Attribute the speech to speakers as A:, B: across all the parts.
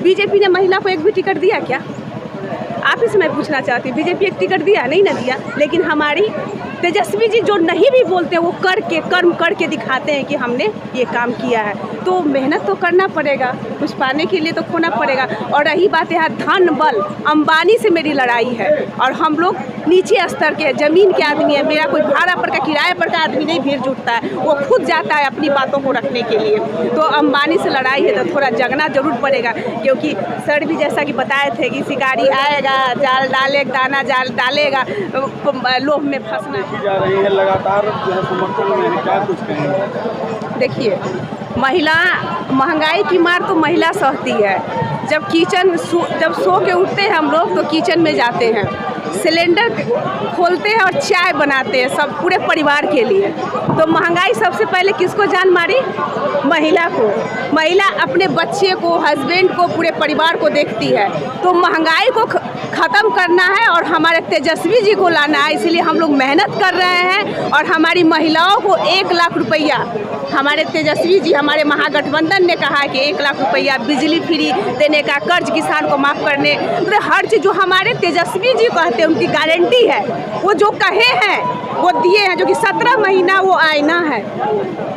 A: BJP ने महिला को एक भी टिकट दिया क्या? आप ही से मैं पूछना चाहती हूँ, बीजेपी एक टिकट दिया? नहीं ना दिया। लेकिन हमारी तेजस्वी जी जो नहीं भी बोलते हैं वो कर्म करके दिखाते हैं कि हमने ये काम किया है। तो मेहनत तो करना पड़ेगा, कुछ पाने के लिए तो खोना पड़ेगा। और रही बात यहाँ धन बल, अंबानी से मेरी लड़ाई है और हम लोग नीचे स्तर के ज़मीन के आदमी है। मेरा कोई भाड़ा पर का किराए पर का आदमी नहीं भीड़ जुटता है, वो खुद जाता है अपनी बातों को रखने के लिए। तो अंबानी से लड़ाई है तो थोड़ा जगना जरूर पड़ेगा, क्योंकि सर भी जैसा कि बताए थे कि शिकारी आएगा, जाल डालेगा, दाना जाल डालेगा, लोभ में फंसना
B: जा रही है लगातार जो है समर्थन में, क्या कुछ कहेंगे?
A: देखिए, महिला महंगाई की मार तो महिला सहती है। जब सो के उठते हैं हम लोग तो किचन में जाते हैं, सिलेंडर खोलते हैं और चाय बनाते हैं सब पूरे परिवार के लिए। तो महंगाई सबसे पहले किसको जान मारी? महिला को। महिला अपने बच्चे को, हस्बैंड को, पूरे परिवार को देखती है। तो महंगाई को ख़त्म करना है और हमारे तेजस्वी जी को लाना है, इसलिए हम लोग मेहनत कर रहे हैं। और हमारी महिलाओं को 1 लाख रुपया हमारे तेजस्वी जी, हमारे महागठबंधन ने कहा कि 1 लाख रुपया बिजली फ्री देने का, कर्ज किसान को माफ़ करने, तो हर चीज़ जो हमारे तेजस्वी जी कहते हैं उनकी गारंटी है। वो जो कहे हैं वो दिए हैं, जो कि 17 महीना वो आईना है।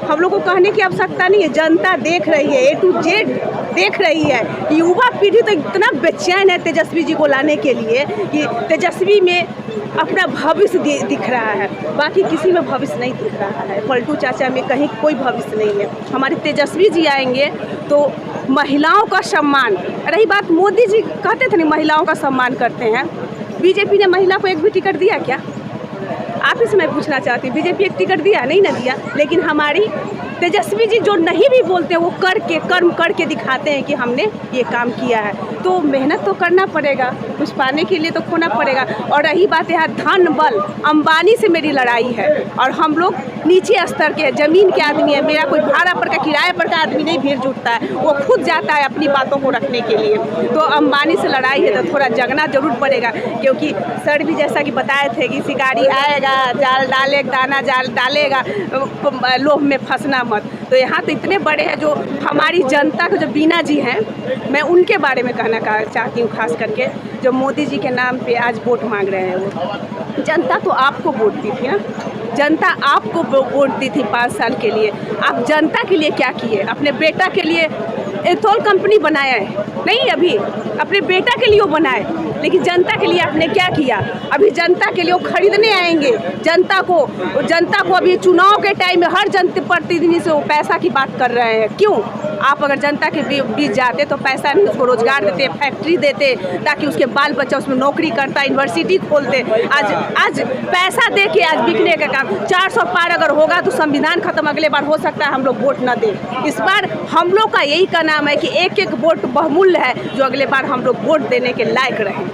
A: हम लोग को कहने की आवश्यकता नहीं है, जनता देख रही है, A to Z देख रही है। युवा पीढ़ी तो इतना बेचैन है तेजस्वी जी को लाने के लिए कि तेजस्वी में अपना भविष्य दिख रहा है, बाकी किसी में भविष्य नहीं दिख रहा है। पलटू चाचा में कहीं कोई भविष्य नहीं है। हमारे तेजस्वी जी आएंगे तो महिलाओं का सम्मान। रही बात, मोदी जी कहते थे नहीं महिलाओं का सम्मान करते हैं, बीजेपी ने महिला को एक भी टिकट दिया क्या? आप ही से मैं पूछना चाहती हूँ, बीजेपी एक टिकट दिया? नहीं ना दिया। लेकिन हमारी तेजस्वी जी जो नहीं भी बोलते हैं वो कर्म करके दिखाते हैं कि हमने ये काम किया है। तो मेहनत तो करना पड़ेगा, कुछ पाने के लिए तो खोना पड़ेगा। और रही बात यहाँ धन बल, अंबानी से मेरी लड़ाई है और हम लोग नीचे स्तर के ज़मीन के आदमी है। मेरा कोई भाड़ा पर का किराए पर का आदमी नहीं भीड़ जुटता है, वो खुद जाता है अपनी बातों को रखने के लिए। तो अंबानी से लड़ाई है तो थोड़ा जगना जरूर पड़ेगा, क्योंकि सर भी जैसा कि बताए थे कि शिकारी आएगा, जाल डालेगा, दाना जाल डालेगा, लोभ में फंसना मत। तो यहाँ तो इतने बड़े हैं जो हमारी जनता को, जो बीना जी हैं, मैं उनके बारे में कहना चाहती हूँ। खास करके जो मोदी जी के नाम पे आज वोट मांग रहे हैं, वो जनता तो आपको वोट दी थी ना, जनता आपको वोट दी थी 5 साल के लिए। आप जनता के लिए क्या किए? अपने बेटा के लिए एथॉल कंपनी बनाया है? नहीं, अभी अपने बेटा के लिए वो बनाए, लेकिन जनता के लिए आपने क्या किया? अभी जनता के लिए वो खरीदने आएंगे, जनता को अभी चुनाव के टाइम में हर जनप्रतिनिधि से वो पैसा की बात कर रहे हैं। क्यों? आप अगर जनता के बीच जाते तो पैसा नहीं, उसको रोजगार देते, फैक्ट्री देते, ताकि उसके बाल बच्चा उसमें नौकरी करता, यूनिवर्सिटी खोलते। आज पैसा दे के आज बिकने का काम। 400 पार अगर होगा तो संविधान खत्म, अगले बार हो सकता है हम लोग वोट न दें। इस बार हम लोग का यही का नाम है कि एक वोट बहुमूल्य है, जो अगले बार हम लोग वोट देने के लायक रहें।